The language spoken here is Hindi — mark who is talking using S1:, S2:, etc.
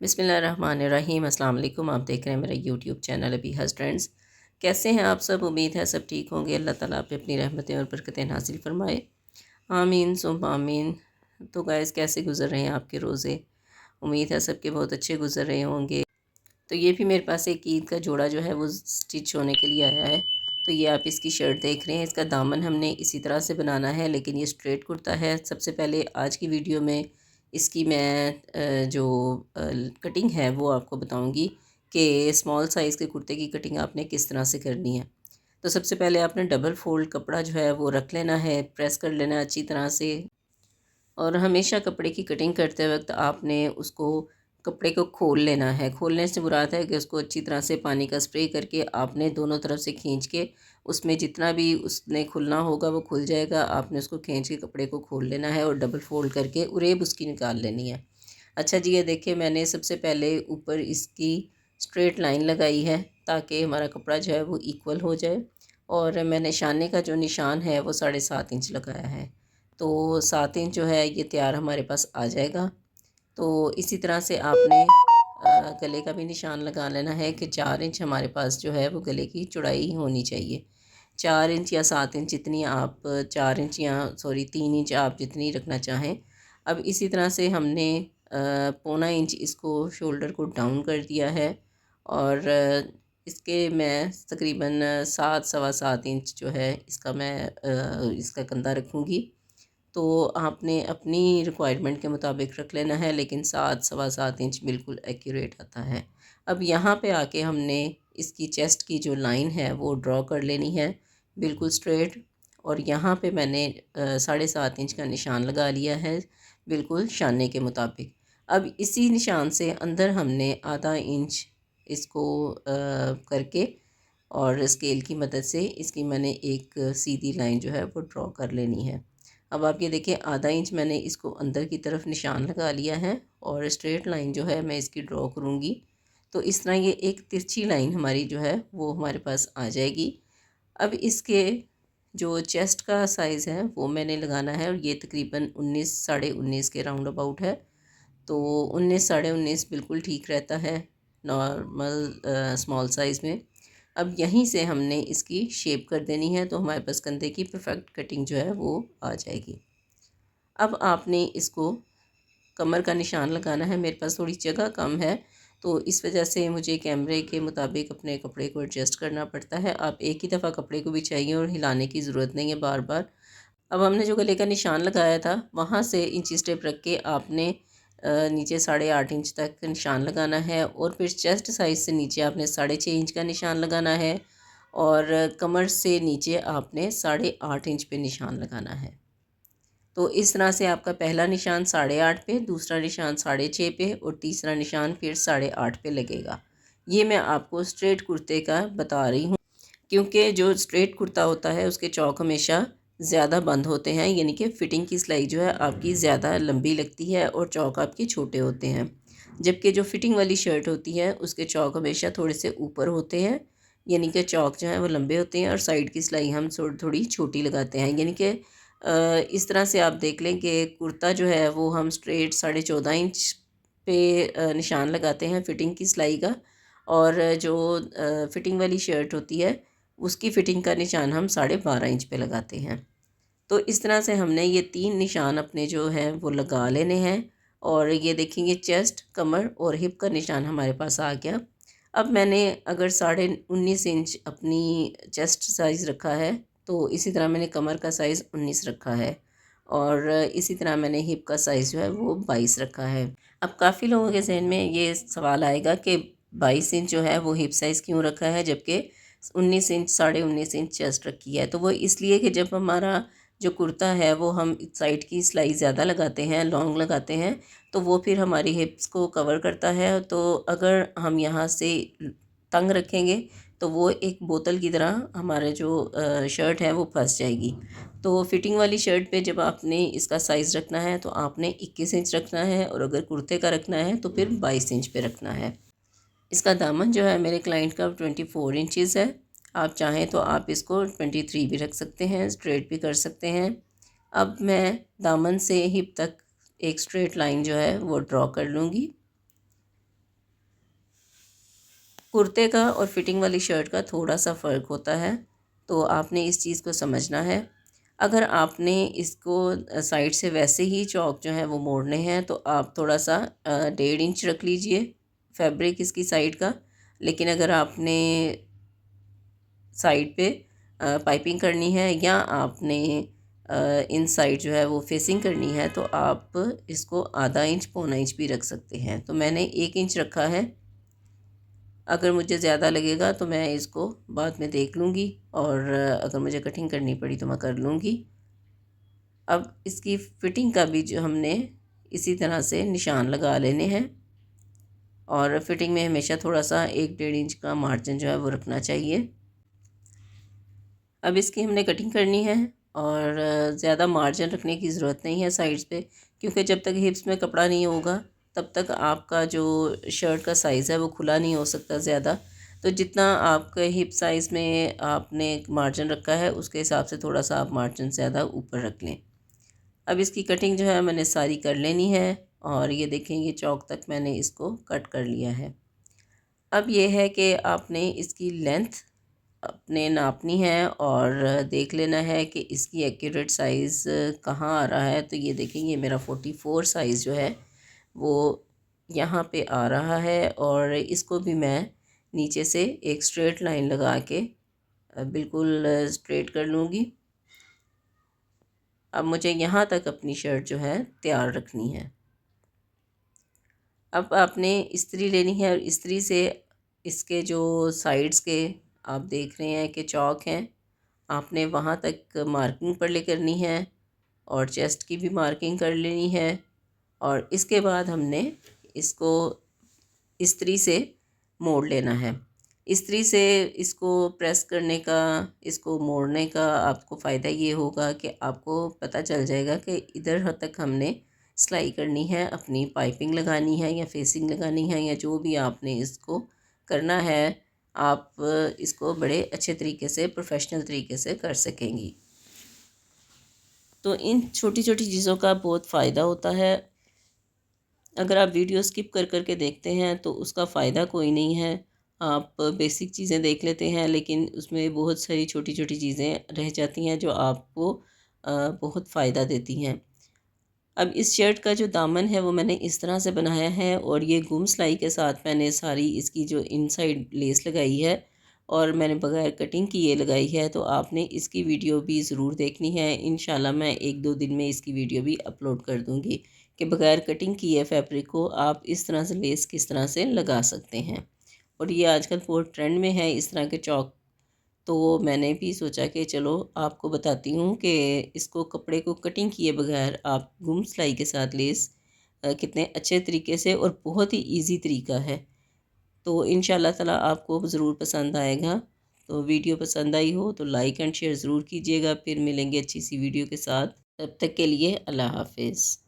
S1: बिस्मिल्लाहिर्रहमानिर्रहीम। अस्सलाम वालेकुम। आप देख रहे हैं मेरा यूट्यूब चैनल अबीहास ट्रेंड्स। कैसे हैं आप सब? उम्मीद है सब ठीक होंगे। अल्लाह ताला आप पे अपनी रहमतें और बरकतें नाज़िल फरमाए। आमीन सुम आमीन। तो गाइस, कैसे गुज़र रहे हैं आपके रोज़े? उम्मीद है सबके बहुत अच्छे गुज़र रहे होंगे। तो ये भी मेरे पास एक ईद का जोड़ा जो है वो स्टिच होने के लिए आया है। तो ये आप इसकी शर्ट देख रहे हैं। इसका दामन हमने इसी तरह से बनाना है, लेकिन ये स्ट्रेट कुर्ता है। सबसे पहले आज की वीडियो में इसकी मैं जो कटिंग है वो आपको बताऊंगी कि स्मॉल साइज़ के कुर्ते की कटिंग आपने किस तरह से करनी है। तो सबसे पहले आपने डबल फोल्ड कपड़ा जो है वो रख लेना है, प्रेस कर लेना है अच्छी तरह से। और हमेशा कपड़े की कटिंग करते वक्त आपने उसको कपड़े को खोल लेना है। खोलने से मुराद है कि उसको अच्छी तरह से पानी का स्प्रे करके आपने दोनों तरफ से खींच के उसमें जितना भी उसने खुलना होगा वो खुल जाएगा। आपने उसको खींच के कपड़े को खोल लेना है और डबल फोल्ड करके उरेब उसकी निकाल लेनी है। अच्छा जी, ये देखिए मैंने सबसे पहले ऊपर इसकी स्ट्रेट लाइन लगाई है ताकि हमारा कपड़ा जो है वो इक्वल हो जाए। और मैंने शाने का जो निशान है वो 7.5 इंच लगाया है। तो 7 इंच जो है ये तैयार हमारे पास आ जाएगा। तो इसी तरह से आपने गले का भी निशान लगा लेना है कि 4 इंच हमारे पास जो है वो गले की चौड़ाई होनी चाहिए। 4 इंच या 7 इंच जितनी आप 4 इंच या सॉरी 3 इंच आप जितनी रखना चाहें। अब इसी तरह से हमने पौना इंच इसको शोल्डर को डाउन कर दिया है। और इसके मैं तकरीबन 7 सवा 7 इंच जो है इसका मैं इसका कंधा रखूँगी। तो आपने अपनी रिक्वायरमेंट के मुताबिक रख लेना है, लेकिन 7 सवा 7 इंच बिल्कुल एक्यूरेट आता है। अब यहाँ पे आके हमने इसकी चेस्ट की जो लाइन है वो ड्रॉ कर लेनी है बिल्कुल स्ट्रेट। और यहाँ पे मैंने 7.5 इंच का निशान लगा लिया है बिल्कुल शाने के मुताबिक। अब इसी निशान से अंदर हमने आधा इंच इसको करके और स्केल की मदद से इसकी मैंने एक सीधी लाइन जो है वो ड्रॉ कर लेनी है। अब आप ये देखिए आधा इंच मैंने इसको अंदर की तरफ निशान लगा लिया है और स्ट्रेट लाइन जो है मैं इसकी ड्रॉ करूँगी। तो इस तरह ये एक तिरछी लाइन हमारी जो है वो हमारे पास आ जाएगी। अब इसके जो चेस्ट का साइज़ है वो मैंने लगाना है और ये तकरीबन 19 साढ़े 19 के राउंड अबाउट है। तो 19 साढ़े 19 बिल्कुल ठीक रहता है नॉर्मल स्मॉल साइज़ में। अब यहीं से हमने इसकी शेप कर देनी है तो हमारे पास कंधे की परफेक्ट कटिंग जो है वो आ जाएगी। अब आपने इसको कमर का निशान लगाना है। मेरे पास थोड़ी जगह कम है तो इस वजह से मुझे कैमरे के मुताबिक अपने कपड़े को एडजस्ट करना पड़ता है। आप एक ही दफ़ा कपड़े को बिछाइए और हिलाने की ज़रूरत नहीं है बार बार। अब हमने जो गले का निशान लगाया था वहाँ से इंची टेप रख के आपने नीचे 8.5 इंच तक निशान लगाना है। और फिर चेस्ट साइज़ से नीचे आपने 6.5 इंच का निशान लगाना है। और कमर से नीचे आपने 8.5 इंच पे निशान लगाना है। तो इस तरह से आपका पहला निशान 8.5 पे, दूसरा निशान 6.5 पे और तीसरा निशान फिर 8.5 पे लगेगा। ये मैं आपको स्ट्रेट कुर्ते का बता रही हूँ, क्योंकि जो स्ट्रेट कुर्ता होता है उसके चौक हमेशा ज़्यादा बंद होते हैं, यानी कि फ़िटिंग की सिलाई जो है आपकी ज़्यादा लंबी लगती है और चौक आपके छोटे होते हैं। जबकि जो फ़िटिंग वाली शर्ट होती है उसके चौक हमेशा थोड़े से ऊपर होते हैं, यानी कि चौक जो है वो लंबे होते हैं और साइड की सिलाई हम थोड़ी छोटी लगाते हैं। यानी कि इस तरह से आप देख लें कि कुर्ता जो है वो हम स्ट्रेट 14.5 इंच पे निशान लगाते हैं फ़िटिंग की सिलाई का। और जो फ़िटिंग वाली शर्ट होती है उसकी फ़िटिंग का निशान हम 12.5 इंच पे लगाते हैं। तो इस तरह से हमने ये 3 निशान अपने जो हैं वो लगा लेने हैं। और ये देखेंगे चेस्ट, कमर और हिप का निशान हमारे पास आ गया। अब मैंने अगर 19.5 इंच अपनी चेस्ट साइज़ रखा है तो इसी तरह मैंने कमर का साइज़ 19 रखा है। और इसी तरह मैंने हिप का साइज़ जो है वो 22 रखा है। अब काफ़ी लोगों के ज़हन में ये सवाल आएगा कि 22 इंच जो है वो हिप साइज़ क्यों रखा है, जबकि 19 इंच 19.5 इंच चेस्ट रखी है। तो वो इसलिए कि जब हमारा जो कुर्ता है वो हम साइड की सिलाई ज़्यादा लगाते हैं, लॉन्ग लगाते हैं, तो वो फिर हमारी हिप्स को कवर करता है। तो अगर हम यहाँ से तंग रखेंगे तो वो एक बोतल की तरह हमारे जो शर्ट है वो फंस जाएगी। तो फिटिंग वाली शर्ट पे जब आपने इसका साइज़ रखना है तो आपने 21 इंच रखना है और अगर कुर्ते का रखना है तो फिर 22 इंच पे रखना है। इसका दामन जो है मेरे क्लाइंट का 24 इंचज़ है। आप चाहें तो आप इसको 23 भी रख सकते हैं, स्ट्रेट भी कर सकते हैं। अब मैं दामन से हिप तक एक स्ट्रेट लाइन जो है वो ड्रॉ कर लूँगी। कुर्ते का और फिटिंग वाली शर्ट का थोड़ा सा फ़र्क होता है, तो आपने इस चीज़ को समझना है। अगर आपने इसको साइड से वैसे ही चौक जो है वो मोड़ने हैं, तो आप थोड़ा सा 1.5 इंच रख लीजिए फैब्रिक इसकी साइड का। लेकिन अगर आपने साइड पे पाइपिंग करनी है या आपने इन साइड जो है वो फेसिंग करनी है, तो आप इसको आधा इंच पौना इंच भी रख सकते हैं। तो मैंने 1 इंच रखा है। अगर मुझे ज़्यादा लगेगा तो मैं इसको बाद में देख लूँगी, और अगर मुझे कटिंग करनी पड़ी तो मैं कर लूँगी। अब इसकी फ़िटिंग का भी जो हमने इसी तरह से निशान लगा लेने हैं, और फ़िटिंग में हमेशा थोड़ा सा 1-1.5 इंच का मार्जिन जो है वो रखना चाहिए। अब इसकी हमने कटिंग करनी है, और ज़्यादा मार्जिन रखने की ज़रूरत नहीं है साइड्स पे, क्योंकि जब तक हिप्स में कपड़ा नहीं होगा तब तक आपका जो शर्ट का साइज़ है वो खुला नहीं हो सकता ज़्यादा। तो जितना आपके हिप साइज़ में आपने मार्जिन रखा है उसके हिसाब से थोड़ा सा आप मार्जिन ज़्यादा ऊपर रख लें। अब इसकी कटिंग जो है मैंने सारी कर लेनी है, और ये देखें ये चौक तक मैंने इसको कट कर लिया है। अब ये है कि आपने इसकी लेंथ अपने नापनी है, और देख लेना है कि इसकी एक्यूरेट साइज़ कहाँ आ रहा है। तो ये देखें ये मेरा 44 साइज़ जो है वो यहाँ पे आ रहा है, और इसको भी मैं नीचे से एक स्ट्रेट लाइन लगा के बिल्कुल स्ट्रेट कर लूँगी। अब मुझे यहाँ तक अपनी शर्ट जो है तैयार रखनी है। अब आपने इस्त्री लेनी है, और इस्त्री से इसके जो साइड्स के आप देख रहे हैं कि चौक हैं, आपने वहाँ तक मार्किंग पर ले करनी है, और चेस्ट की भी मार्किंग कर लेनी है। और इसके बाद हमने इसको इस्त्री से मोड़ लेना है। इस्त्री से इसको प्रेस करने का, इसको मोड़ने का आपको फ़ायदा ये होगा कि आपको पता चल जाएगा कि इधर तक हमने सिलाई करनी है, अपनी पाइपिंग लगानी है या फेसिंग लगानी है, या जो भी आपने इसको करना है, आप इसको बड़े अच्छे तरीके से प्रोफेशनल तरीके से कर सकेंगी। तो इन छोटी छोटी चीज़ों का बहुत फ़ायदा होता है। अगर आप वीडियो स्किप कर कर के देखते हैं तो उसका फ़ायदा कोई नहीं है। आप बेसिक चीज़ें देख लेते हैं, लेकिन उसमें बहुत सारी छोटी छोटी चीज़ें रह जाती हैं जो आपको बहुत फ़ायदा देती हैं। अब इस शर्ट का जो दामन है वो मैंने इस तरह से बनाया है, और ये गुम सिलाई के साथ मैंने सारी इसकी जो इनसाइड लेस लगाई है, और मैंने बगैर कटिंग की ये लगाई है। तो आपने इसकी वीडियो भी ज़रूर देखनी है। इंशाल्लाह मैं 1-2 दिन में इसकी वीडियो भी अपलोड कर दूँगी कि बगैर कटिंग किए फैब्रिक को आप इस तरह से लेस किस तरह से लगा सकते हैं। और ये आजकल बहुत ट्रेंड में है इस तरह के चौक। तो मैंने भी सोचा कि चलो आपको बताती हूँ कि इसको कपड़े को कटिंग किए बगैर आप गुम सिलाई के साथ लेस कितने अच्छे तरीके से, और बहुत ही इजी तरीका है। तो इंशाल्लाह ताला आपको ज़रूर पसंद आएगा। तो वीडियो पसंद आई हो तो लाइक एंड शेयर ज़रूर कीजिएगा। फिर मिलेंगे अच्छी सी वीडियो के साथ। तब तक के लिए अल्लाह हाफ़िज़।